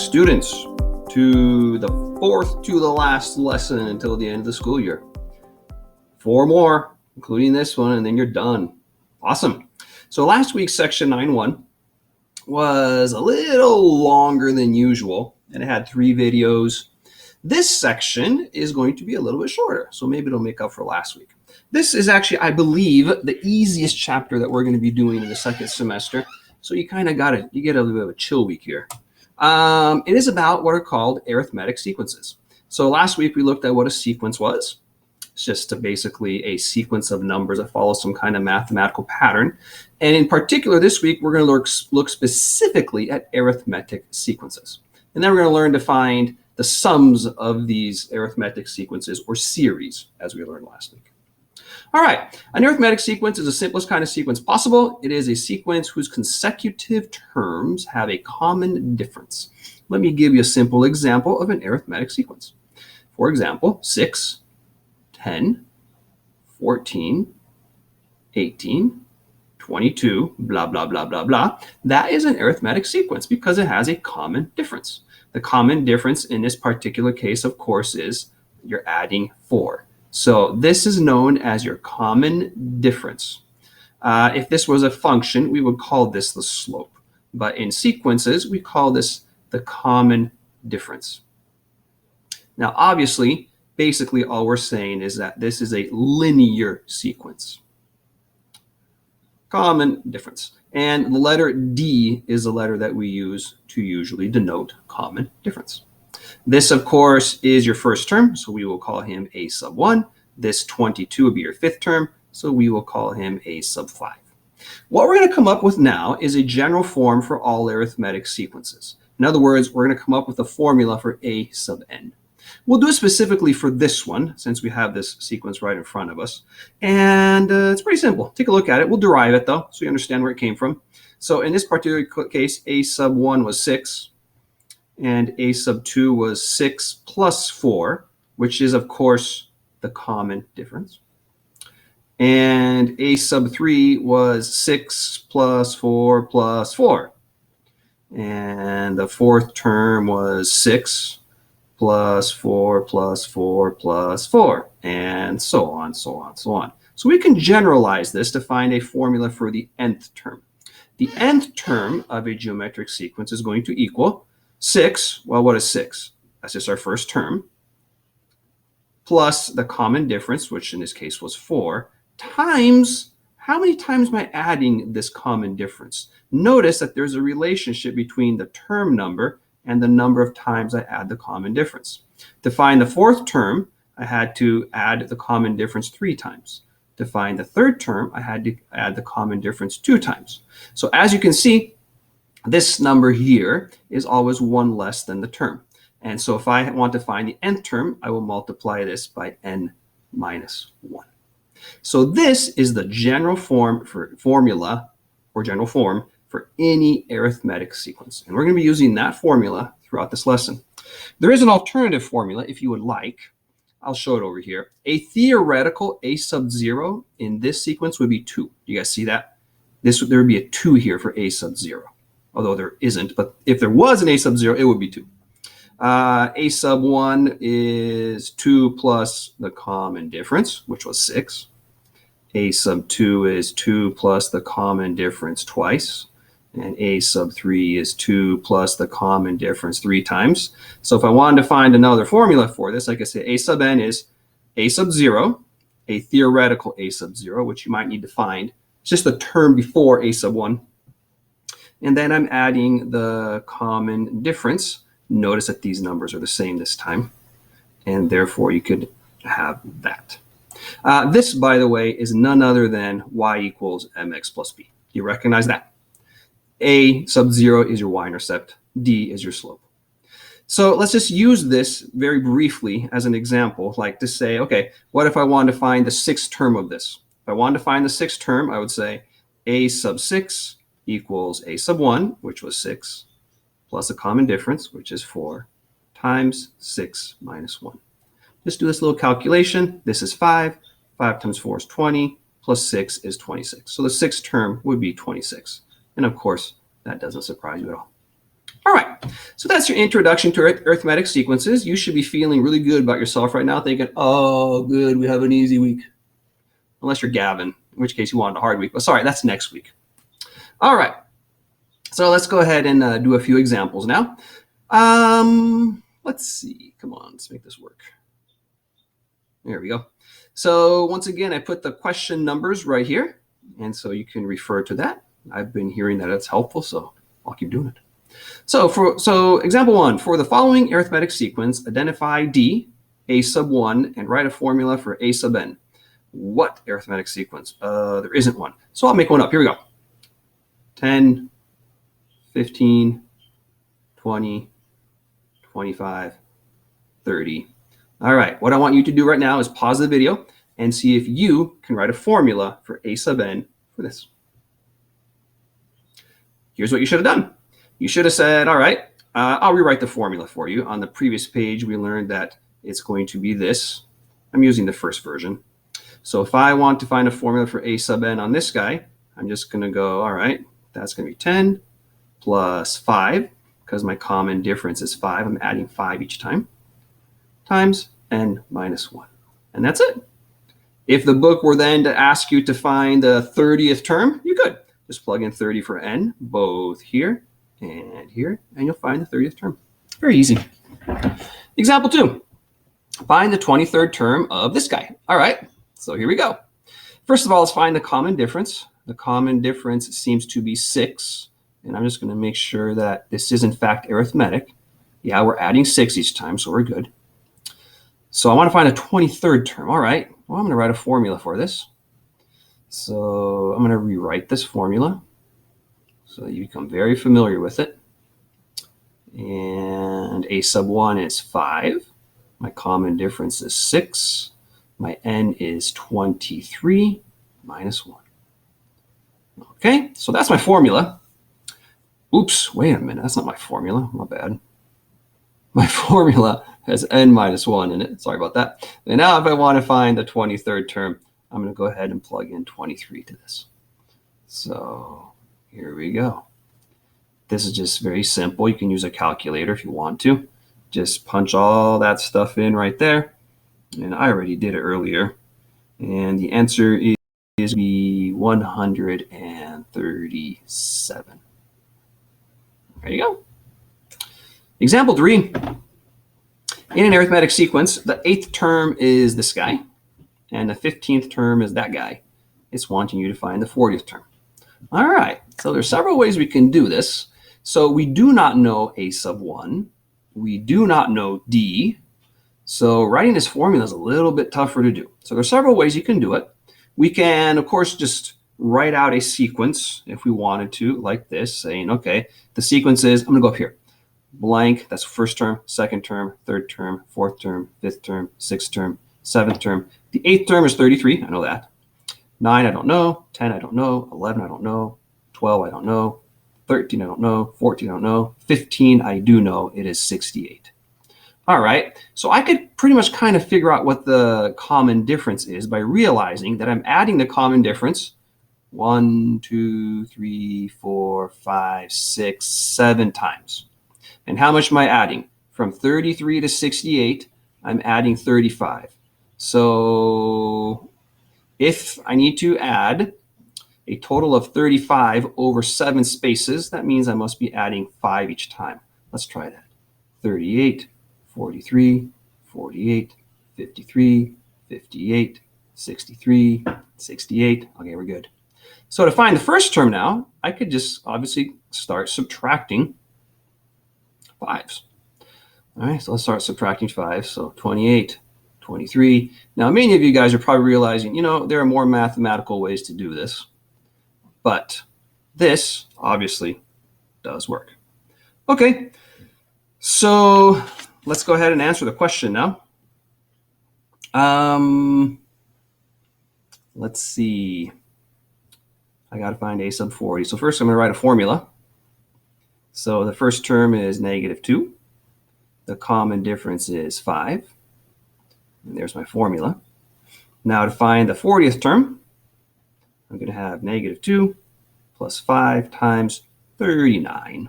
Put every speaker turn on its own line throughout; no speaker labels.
students, to the fourth to the last lesson until the end of the school year. 4 more, including this one, and then you're done. Awesome. So last week's section 9.1 was a little longer than usual, and it had 3 videos. This section is going to be a little bit shorter, so maybe it'll make up for last week. This is actually, I believe, the easiest chapter that we're going to be doing in the second semester. So you kind of you get a little bit of a chill week here. It is about what are called arithmetic sequences. So last week we looked at what a sequence was. It's just basically a sequence of numbers that follow some kind of mathematical pattern. And in particular, this week, we're going to look specifically at arithmetic sequences. And then we're going to learn to find the sums of these arithmetic sequences, or series, as we learned last week. All right, an arithmetic sequence is the simplest kind of sequence possible. It is a sequence whose consecutive terms have a common difference. Let me give you a simple example of an arithmetic sequence. For example, 6, 10, 14, 18, 22, blah, blah, blah, blah, blah. That is an arithmetic sequence because it has a common difference. The common difference in this particular case, of course, is you're adding 4. So this is known as your common difference. If this was a function, we would call this the slope. But in sequences, we call this the common difference. Now, obviously, basically all we're saying is that this is a linear sequence. Common difference. And the letter D is the letter that we use to usually denote common difference. This, of course, is your first term, so we will call him a sub 1. This 22 will be your 5th term, so we will call him a sub 5. What we're going to come up with now is a general form for all arithmetic sequences. In other words, we're going to come up with a formula for a sub n. We'll do it specifically for this one, since we have this sequence right in front of us. And it's pretty simple. Take a look at it. We'll derive it, though, so you understand where it came from. So in this particular case, a sub 1 was 6. And a sub 2 was 6 plus 4, which is, of course, the common difference. And a sub 3 was 6 plus 4 plus 4. And the 4th term was 6 plus 4 plus 4 plus 4, and so on, so on, so on. So we can generalize this to find a formula for the nth term. The nth term of a geometric sequence is going to equal 6, well, what is 6? That's just our first term, plus the common difference, which in this case was 4, times, how many times am I adding this common difference? Notice that there's a relationship between the term number and the number of times I add the common difference. To find the 4th term, I had to add the common difference 3 times. To find the 3rd term, I had to add the common difference 2 times. So as you can see, this number here is always 1 less than the term. And so if I want to find the nth term, I will multiply this by n minus 1. So this is the general formula for any arithmetic sequence. And we're going to be using that formula throughout this lesson. There is an alternative formula if you would like. I'll show it over here. A theoretical a sub 0 in this sequence would be 2. You guys see that? There would be a 2 here for a sub 0. Although there isn't, but if there was an a sub 0, it would be 2. A sub 1 is 2 plus the common difference, which was 6. A sub 2 is 2 plus the common difference twice. And a sub 3 is 2 plus the common difference 3 times. So if I wanted to find another formula for this, like I say, a sub n is a sub 0, a theoretical a sub 0, which you might need to find. It's just the term before a sub 1. And then I'm adding the common difference. Notice that these numbers are the same this time. And therefore, you could have that. This, by the way, is none other than y equals mx plus b. You recognize that? A sub 0 is your y-intercept. D is your slope. So let's just use this very briefly as an example, like to say, okay, what if I wanted to find the 6th term of this? If I wanted to find the 6th term, I would say a sub 6 equals a sub 1, which was 6, plus a common difference, which is 4, times 6 minus 1. Just do this little calculation. This is 5. 5 times 4 is 20, plus 6 is 26. So the 6th term would be 26. And of course, that doesn't surprise you at all. All right. So that's your introduction to arithmetic sequences. You should be feeling really good about yourself right now, thinking, oh, good, we have an easy week. Unless you're Gavin, in which case you wanted a hard week. But sorry, that's next week. All right. So let's go ahead and do a few examples now. Let's see. Come on, let's make this work. There we go. So once again, I put the question numbers right here. And so you can refer to that. I've been hearing that it's helpful, so I'll keep doing it. So example 1, for the following arithmetic sequence, identify D, A sub 1, and write a formula for A sub n. What arithmetic sequence? There isn't one. So I'll make one up. Here we go. 10, 15, 20, 25, 30. All right, what I want you to do right now is pause the video and see if you can write a formula for A sub n for this. Here's what you should have done. You should have said, all right, I'll rewrite the formula for you. On the previous page, we learned that it's going to be this. I'm using the first version. So if I want to find a formula for A sub n on this guy, I'm just going to go, all right, that's going to be 10 plus 5, because my common difference is 5. I'm adding 5 each time, times n minus 1. And that's it. If the book were then to ask you to find the 30th term, you could. Just plug in 30 for n, both here, and you'll find the 30th term. Very easy. Example 2. Find the 23rd term of this guy. All right, so here we go. First of all, let's find the common difference. The common difference seems to be 6, and I'm just going to make sure that this is in fact arithmetic. Yeah, we're adding 6 each time, so we're good. So I want to find a 23rd term. All right, well, I'm going to write a formula for this. So I'm going to rewrite this formula so that you become very familiar with it. And A sub 1 is 5. My common difference is 6. My n is 23 minus 1. Okay, so that's my formula. Oops, wait a minute. That's not my formula. My bad. My formula has n minus 1 in it. Sorry about that. And now if I want to find the 23rd term, I'm going to go ahead and plug in 23 to this. So here we go. This is just very simple. You can use a calculator if you want to. Just punch all that stuff in right there. And I already did it earlier. And the answer is be 137. There you go. Example 3. In an arithmetic sequence, the 8th term is this guy, and the 15th term is that guy. It's wanting you to find the 40th term. All right, so there's several ways we can do this. So we do not know A sub 1. We do not know D. So writing this formula is a little bit tougher to do. So there's several ways you can do it. We can, of course, just write out a sequence if we wanted to, like this, saying, okay, the sequence is, I'm going to go up here. Blank, that's first term, second term, third term, fourth term, fifth term, sixth term, seventh term. The 8th term is 33, I know that. 9, I don't know. 10, I don't know. 11, I don't know. 12, I don't know. 13, I don't know. 14, I don't know. 15, I do know. It is 68. All right, so I could pretty much kind of figure out what the common difference is by realizing that I'm adding the common difference 1, 2, 3, 4, 5, 6, 7 times. And how much am I adding? From 33 to 68, I'm adding 35. So if I need to add a total of 35 over 7 spaces, that means I must be adding 5 each time. Let's try that. 38, 43, 48, 53, 58, 63, 68. Okay, we're good. So to find the first term now, I could just obviously start subtracting 5s. All right, so let's start subtracting 5. So 28, 23. Now, many of you guys are probably realizing, you know, there are more mathematical ways to do this, but this obviously does work. Okay, so let's go ahead and answer the question now. Let's see. I got to find A sub 40. So first I'm going to write a formula. So the first term is -2. The common difference is 5. And there's my formula. Now to find the 40th term, I'm going to have -2 plus 5 times 39.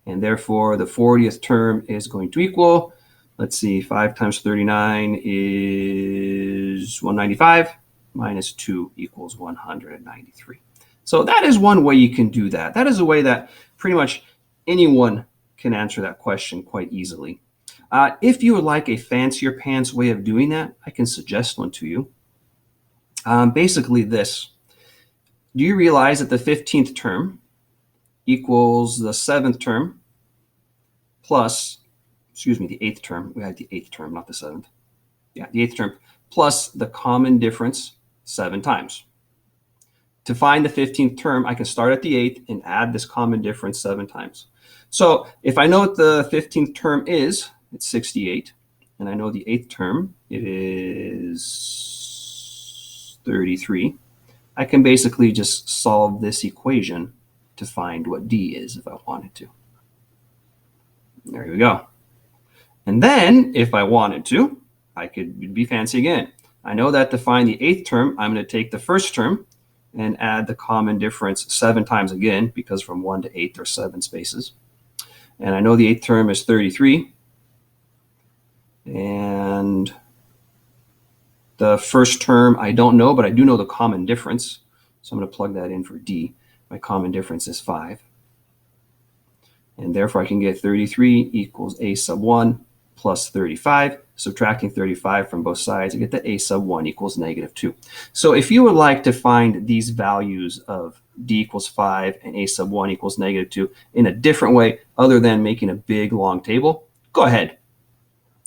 And therefore, the 40th term is going to equal, let's see, 5 times 39 is 195, minus 2 equals 193. So that is one way you can do that. That is a way that pretty much anyone can answer that question quite easily. If you would like a fancier pants way of doing that, I can suggest one to you. Basically this. Do you realize that the 15th term equals the 7th term plus, excuse me, the 8th term. We had the 8th term, not the 7th. Yeah, the 8th term plus the common difference 7 times. To find the 15th term, I can start at the 8th and add this common difference 7 times. So if I know what the 15th term is, it's 68. And I know the 8th term, it is 33. I can basically just solve this equation to find what D is if I wanted to. There we go. And then if I wanted to, I could be fancy again. I know that to find the 8th term, I'm going to take the first term and add the common difference 7 times again, because from 1 to 8 there are 7 spaces. And I know the 8th term is 33. And the first term I don't know, but I do know the common difference. So I'm going to plug that in for D. My common difference is 5. And therefore I can get 33 equals a sub 1 plus 35. Subtracting 35 from both sides, I get that a sub 1 equals negative 2. So if you would like to find these values of D equals 5 and a sub 1 equals negative 2 in a different way other than making a big long table, go ahead.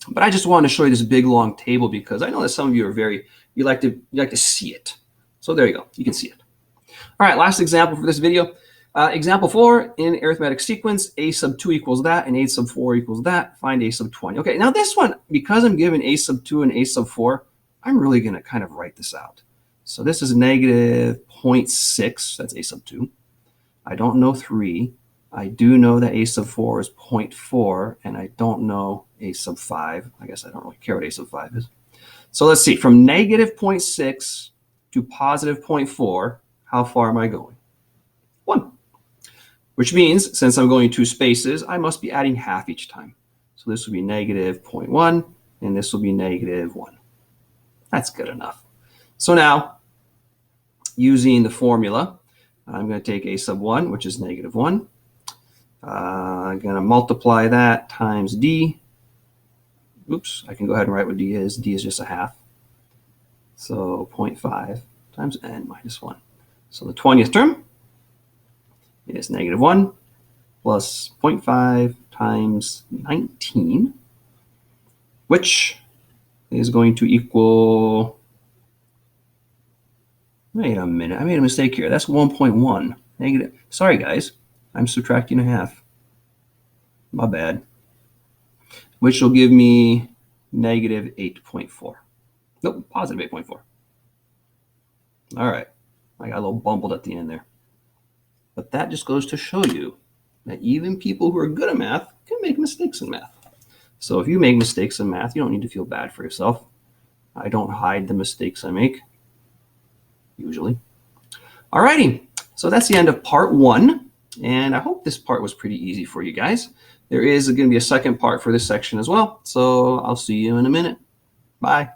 But I just wanted to show you this big long table because I know that some of you are you like to see it. So there you go, you can see it. All right, last example for this video. Example 4, in arithmetic sequence, a sub 2 equals that and a sub 4 equals that. Find a sub 20. Okay, now this one, because I'm given a sub 2 and a sub 4, I'm really going to kind of write this out. So this is negative 0.6, that's a sub 2. I don't know 3. I do know that a sub 4 is 0.4, and I don't know a sub 5. I guess I don't really care what a sub 5 is. So let's see, from negative 0.6 to positive 0.4, how far am I going? 1. Which means, since I'm going 2 spaces, I must be adding half each time. So this will be negative 0.1, and this will be negative 1. That's good enough. So now, using the formula, I'm going to take a sub 1, which is negative 1. I'm going to multiply that times D. Oops, I can go ahead and write what D is. D is just a half. So 0.5 times n minus 1. So the 20th term is negative 1 plus 0.5 times 19, which is going to equal, wait a minute, I made a mistake here. That's 1.1. Negative. Sorry, guys. I'm subtracting a half. My bad. Which will give me negative 8.4. Nope, positive 8.4. All right. I got a little bumbled at the end there. But that just goes to show you that even people who are good at math can make mistakes in math. So if you make mistakes in math, you don't need to feel bad for yourself. I don't hide the mistakes I make, usually. All righty. So that's the end of part 1. And I hope this part was pretty easy for you guys. There is going to be a second part for this section as well. So I'll see you in a minute. Bye.